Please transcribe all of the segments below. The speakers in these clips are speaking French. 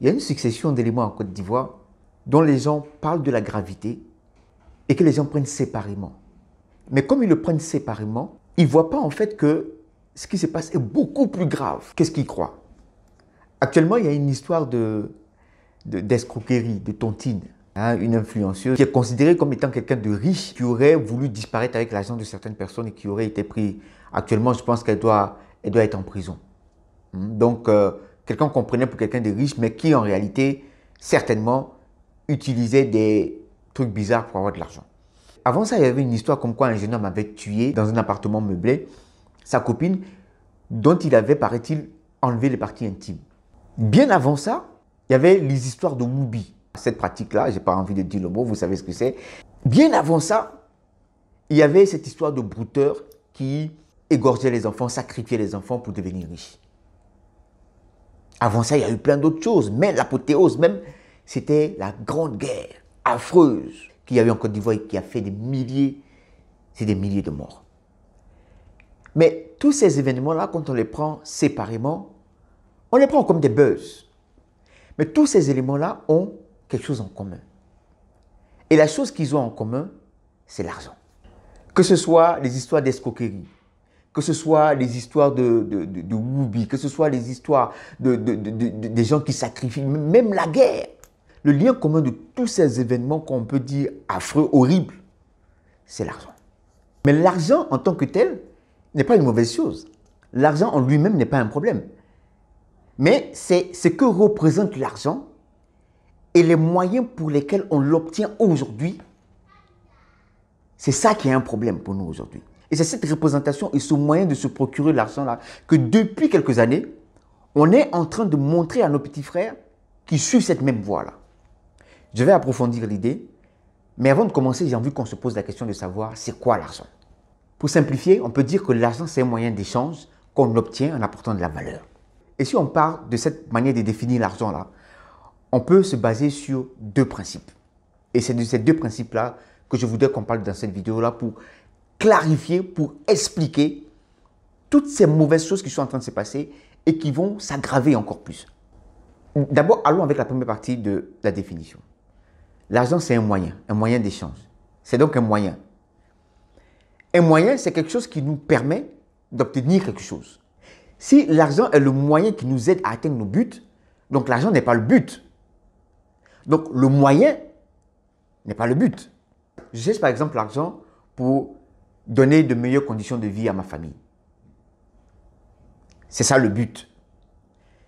Il y a une succession d'éléments en Côte d'Ivoire dont les gens parlent de la gravité et que les gens prennent séparément. Mais comme ils le prennent séparément, ils ne voient pas en fait que ce qui se passe est beaucoup plus grave que ce qu'ils croient. Actuellement, il y a une histoire d'escroquerie, de tontine. Une influenceuse qui est considérée comme étant quelqu'un de riche qui aurait voulu disparaître avec l'argent de certaines personnes et qui aurait été pris. Actuellement, je pense qu'elle doit être en prison. Donc, quelqu'un qu'on prenait pour quelqu'un de riche, mais qui en réalité, certainement, utilisait des trucs bizarres pour avoir de l'argent. Avant ça, il y avait une histoire comme quoi un jeune homme avait tué dans un appartement meublé sa copine dont il avait, paraît-il, enlevé les parties intimes. Bien avant ça, il y avait les histoires de Woubi. Cette pratique-là, je n'ai pas envie de dire le mot, vous savez ce que c'est. Bien avant ça, il y avait cette histoire de brouteurs qui égorgeaient les enfants, sacrifiaient les enfants pour devenir riches. Avant ça, il y a eu plein d'autres choses, mais l'apothéose même, c'était la grande guerre affreuse qu'il y a eu en Côte d'Ivoire et qui a fait des milliers de morts. Mais tous ces événements-là, quand on les prend séparément, on les prend comme des buzz. Mais tous ces éléments-là ont quelque chose en commun. Et la chose qu'ils ont en commun, c'est l'argent. Que ce soit les histoires d'escroquerie, que ce soit les histoires de Woubi, que ce soit les histoires des gens qui sacrifient, même la guerre. Le lien commun de tous ces événements qu'on peut dire affreux, horribles, c'est l'argent. Mais l'argent en tant que tel n'est pas une mauvaise chose. L'argent en lui-même n'est pas un problème. Mais c'est ce que représente l'argent et les moyens pour lesquels on l'obtient aujourd'hui. C'est ça qui est un problème pour nous aujourd'hui. Et c'est cette représentation et ce moyen de se procurer l'argent-là que depuis quelques années, on est en train de montrer à nos petits frères qui suivent cette même voie-là. Je vais approfondir l'idée, mais avant de commencer, j'ai envie qu'on se pose la question de savoir c'est quoi l'argent. Pour simplifier, on peut dire que l'argent, c'est un moyen d'échange qu'on obtient en apportant de la valeur. Et si on parle de cette manière de définir l'argent-là, on peut se baser sur deux principes. Et c'est de ces deux principes-là que je voudrais qu'on parle dans cette vidéo-là pour clarifier, pour expliquer toutes ces mauvaises choses qui sont en train de se passer et qui vont s'aggraver encore plus. D'abord, allons avec la première partie de la définition. L'argent, c'est un moyen d'échange. C'est donc un moyen. Un moyen, c'est quelque chose qui nous permet d'obtenir quelque chose. Si l'argent est le moyen qui nous aide à atteindre nos buts, donc l'argent n'est pas le but. Donc le moyen n'est pas le but. Je cherche par exemple l'argent pour donner de meilleures conditions de vie à ma famille. C'est ça le but.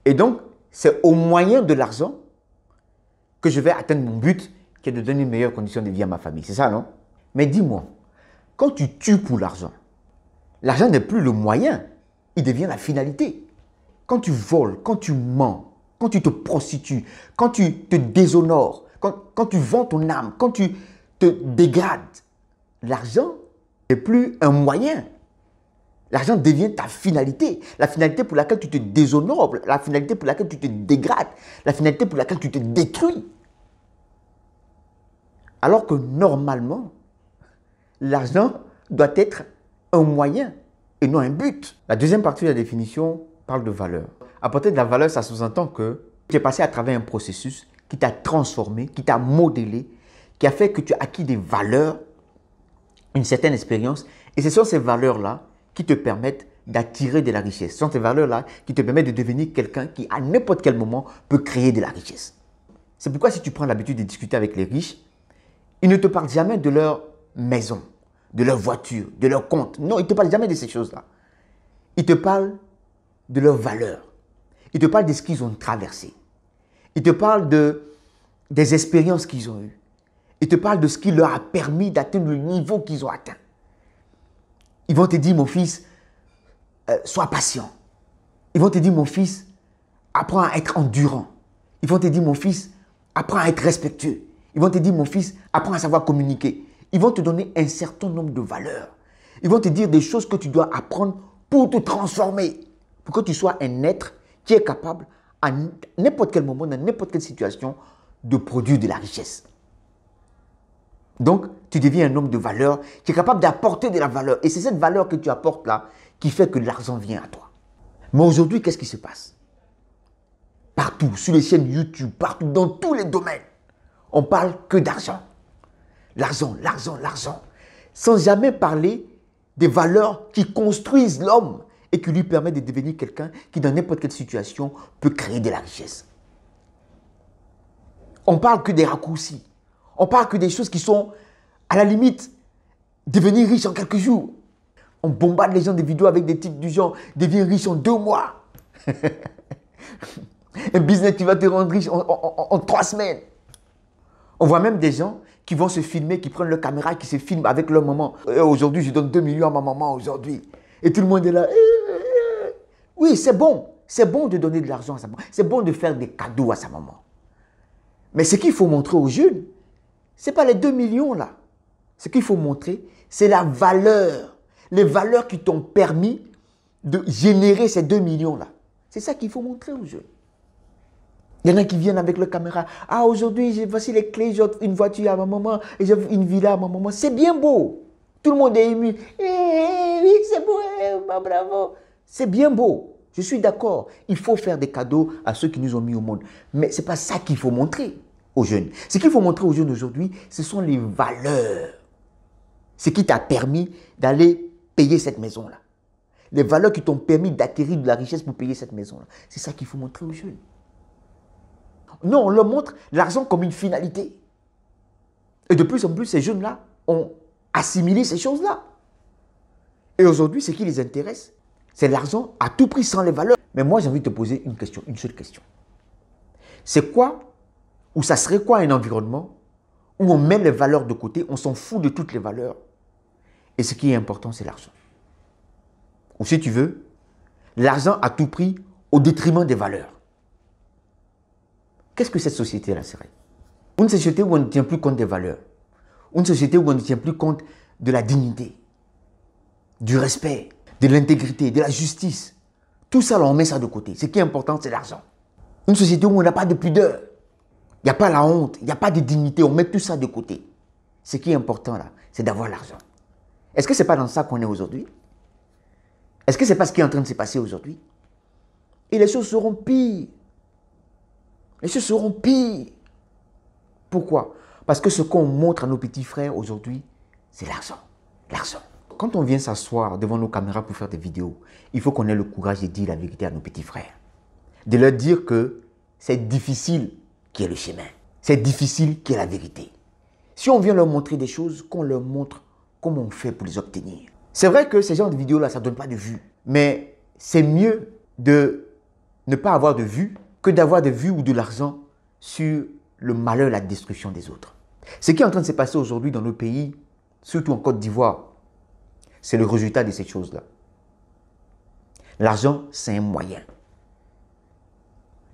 Et donc, c'est au moyen de l'argent que je vais atteindre mon but, qui est de donner de meilleures conditions de vie à ma famille. C'est ça, non? Mais dis-moi, quand tu tues pour l'argent, l'argent n'est plus le moyen, il devient la finalité. Quand tu voles, quand tu mens, quand tu te prostitues, quand tu te déshonores, quand tu vends ton âme, quand tu te dégrades, l'argent n'est plus un moyen. L'argent devient ta finalité. La finalité pour laquelle tu te déshonores, la finalité pour laquelle tu te dégrades, la finalité pour laquelle tu te détruis. Alors que normalement, l'argent doit être un moyen et non un but. La deuxième partie de la définition parle de valeur. Apporter de la valeur, ça sous-entend que tu es passé à travers un processus qui t'a transformé, qui t'a modélé, qui a fait que tu as acquis des valeurs, une certaine expérience. Et ce sont ces valeurs-là qui te permettent d'attirer de la richesse. Ce sont ces valeurs-là qui te permettent de devenir quelqu'un qui, à n'importe quel moment, peut créer de la richesse. C'est pourquoi si tu prends l'habitude de discuter avec les riches, ils ne te parlent jamais de leur maison, de leur voiture, de leur compte. Non, ils ne te parlent jamais de ces choses-là. Ils te parlent de leurs valeurs. Ils te parlent de ce qu'ils ont traversé. Ils te parlent des expériences qu'ils ont eues. Ils te parlent de ce qui leur a permis d'atteindre le niveau qu'ils ont atteint. Ils vont te dire, mon fils, sois patient. Ils vont te dire, mon fils, apprends à être endurant. Ils vont te dire, mon fils, apprends à être respectueux. Ils vont te dire, mon fils, apprends à savoir communiquer. Ils vont te donner un certain nombre de valeurs. Ils vont te dire des choses que tu dois apprendre pour te transformer. Pour que tu sois un être qui est capable, à n'importe quel moment, dans n'importe quelle situation, de produire de la richesse. Donc, tu deviens un homme de valeur qui est capable d'apporter de la valeur. Et c'est cette valeur que tu apportes là qui fait que l'argent vient à toi. Mais aujourd'hui, qu'est-ce qui se passe? Partout, sur les chaînes YouTube, partout, dans tous les domaines. On parle que d'argent. L'argent, l'argent, l'argent. Sans jamais parler des valeurs qui construisent l'homme et qui lui permettent de devenir quelqu'un qui, dans n'importe quelle situation, peut créer de la richesse. On parle que des raccourcis. On parle que des choses qui sont, à la limite, devenir riche en quelques jours. On bombarde les gens des vidéos avec des titres du genre « Deviens riche en 2 mois ». Un business qui va te rendre riche en 3 semaines. On voit même des gens qui vont se filmer, qui prennent leur caméra et qui se filment avec leur maman. Aujourd'hui, je donne 2 millions à ma maman aujourd'hui. Et tout le monde est là. Oui, c'est bon. C'est bon de donner de l'argent à sa maman. C'est bon de faire des cadeaux à sa maman. Mais ce qu'il faut montrer aux jeunes, ce n'est pas les 2 millions là. Ce qu'il faut montrer, c'est la valeur. Les valeurs qui t'ont permis de générer ces 2 millions là. C'est ça qu'il faut montrer aux jeunes. Il y en a qui viennent avec leur caméra. Ah, aujourd'hui, voici les clés, j'offre une voiture à ma maman et j'offre une villa à ma maman. C'est bien beau. Tout le monde est ému. Oui, c'est beau, bravo. C'est bien beau. Je suis d'accord. Il faut faire des cadeaux à ceux qui nous ont mis au monde. Mais ce n'est pas ça qu'il faut montrer aux jeunes. Ce qu'il faut montrer aux jeunes aujourd'hui, ce sont les valeurs. Ce qui t'a permis d'aller payer cette maison-là. Les valeurs qui t'ont permis d'acquérir de la richesse pour payer cette maison-là. C'est ça qu'il faut montrer aux jeunes. Non, on leur montre l'argent comme une finalité. Et de plus en plus, ces jeunes-là ont assimilé ces choses-là. Et aujourd'hui, ce qui les intéresse, c'est l'argent à tout prix sans les valeurs. Mais moi, j'ai envie de te poser une question, une seule question. C'est quoi, ou ça serait quoi un environnement où on met les valeurs de côté, on s'en fout de toutes les valeurs. Et ce qui est important, c'est l'argent. Ou si tu veux, l'argent à tout prix au détriment des valeurs. Qu'est-ce que cette société-là serait? Une société où on ne tient plus compte des valeurs. Une société où on ne tient plus compte de la dignité, du respect, de l'intégrité, de la justice. Tout ça, là, on met ça de côté. Ce qui est important, c'est l'argent. Une société où on n'a pas de pudeur. Il n'y a pas la honte, il n'y a pas de dignité. On met tout ça de côté. Ce qui est important, là, c'est d'avoir l'argent. Est-ce que ce n'est pas dans ça qu'on est aujourd'hui? Est-ce que ce n'est pas ce qui est en train de se passer aujourd'hui? Et les choses seront pires. Les choses seront pires. Pourquoi? Parce que ce qu'on montre à nos petits frères aujourd'hui, c'est l'argent. L'argent. Quand on vient s'asseoir devant nos caméras pour faire des vidéos, il faut qu'on ait le courage de dire la vérité à nos petits frères. De leur dire que c'est difficile qui est le chemin. C'est difficile qui est la vérité. Si on vient leur montrer des choses, qu'on leur montre comment on fait pour les obtenir. C'est vrai que ces genres de vidéos-là, ça ne donne pas de vues. Mais c'est mieux de ne pas avoir de vues que d'avoir des vues ou de l'argent sur le malheur, la destruction des autres. Ce qui est en train de se passer aujourd'hui dans nos pays, surtout en Côte d'Ivoire, c'est le résultat de ces choses-là. L'argent, c'est un moyen.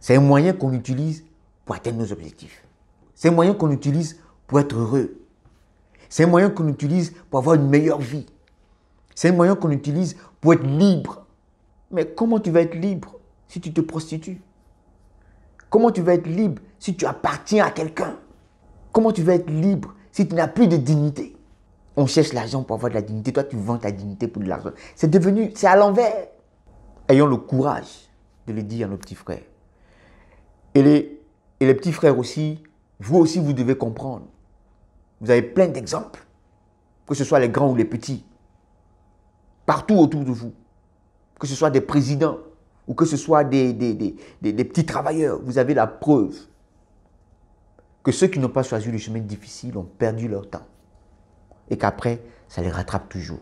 C'est un moyen qu'on utilise pour atteindre nos objectifs. C'est un moyen qu'on utilise pour être heureux. C'est un moyen qu'on utilise pour avoir une meilleure vie. C'est un moyen qu'on utilise pour être libre. Mais comment tu vas être libre si tu te prostitues? Comment tu vas être libre si tu appartiens à quelqu'un? Comment tu vas être libre si tu n'as plus de dignité? On cherche l'argent pour avoir de la dignité. Toi, tu vends ta dignité pour de l'argent. C'est à l'envers. Ayons le courage de le dire à nos petits frères. Et les petits frères aussi, vous aussi, vous devez comprendre. Vous avez plein d'exemples. Que ce soit les grands ou les petits. Partout autour de vous. Que ce soit des présidents ou que ce soit des petits travailleurs. Vous avez la preuve que ceux qui n'ont pas choisi le chemin difficile ont perdu leur temps. Et qu'après, ça les rattrape toujours.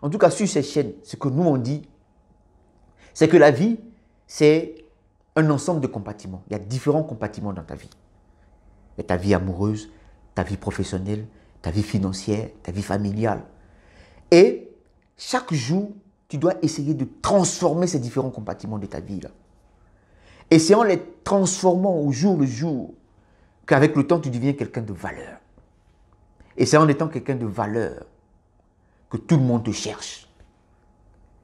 En tout cas, sur ces chaînes, ce que nous on dit, c'est que la vie, c'est un ensemble de compartiments. Il y a différents compartiments dans ta vie. Il y a ta vie amoureuse, ta vie professionnelle, ta vie financière, ta vie familiale. Et chaque jour, tu dois essayer de transformer ces différents compartiments de ta vie-là. Et c'est en les transformant au jour le jour qu'avec le temps, tu deviens quelqu'un de valeur. Et c'est en étant quelqu'un de valeur que tout le monde te cherche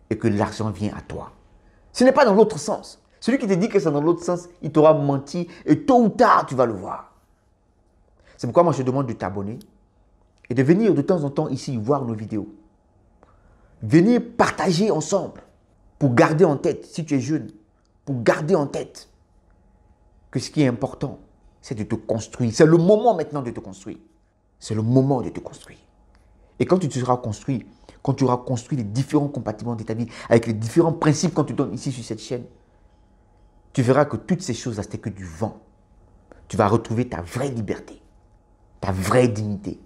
et que l'argent vient à toi. Ce n'est pas dans l'autre sens. Celui qui te dit que c'est dans l'autre sens, il t'aura menti et tôt ou tard, tu vas le voir. C'est pourquoi moi, je te demande de t'abonner et de venir de temps en temps ici voir nos vidéos. Venir partager ensemble pour garder en tête, si tu es jeune, pour garder en tête que ce qui est important, c'est de te construire. C'est le moment maintenant de te construire. C'est le moment de te construire. Et quand tu te seras construit, quand tu auras construit les différents compartiments de ta vie, avec les différents principes qu'on te donne ici sur cette chaîne, tu verras que toutes ces choses-là, c'était que du vent. Tu vas retrouver ta vraie liberté, ta vraie dignité,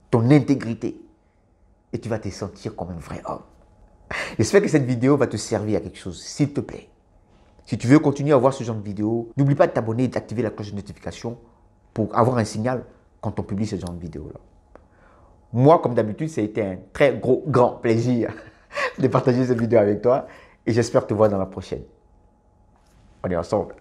ton intégrité. Et tu vas te sentir comme un vrai homme. J'espère que cette vidéo va te servir à quelque chose, s'il te plaît. Si tu veux continuer à voir ce genre de vidéo, n'oublie pas de t'abonner et d'activer la cloche de notification pour avoir un signal quand on publie ce genre de vidéo-là. Moi, comme d'habitude, ça a été un très grand plaisir de partager cette vidéo avec toi et j'espère te voir dans la prochaine. On est ensemble.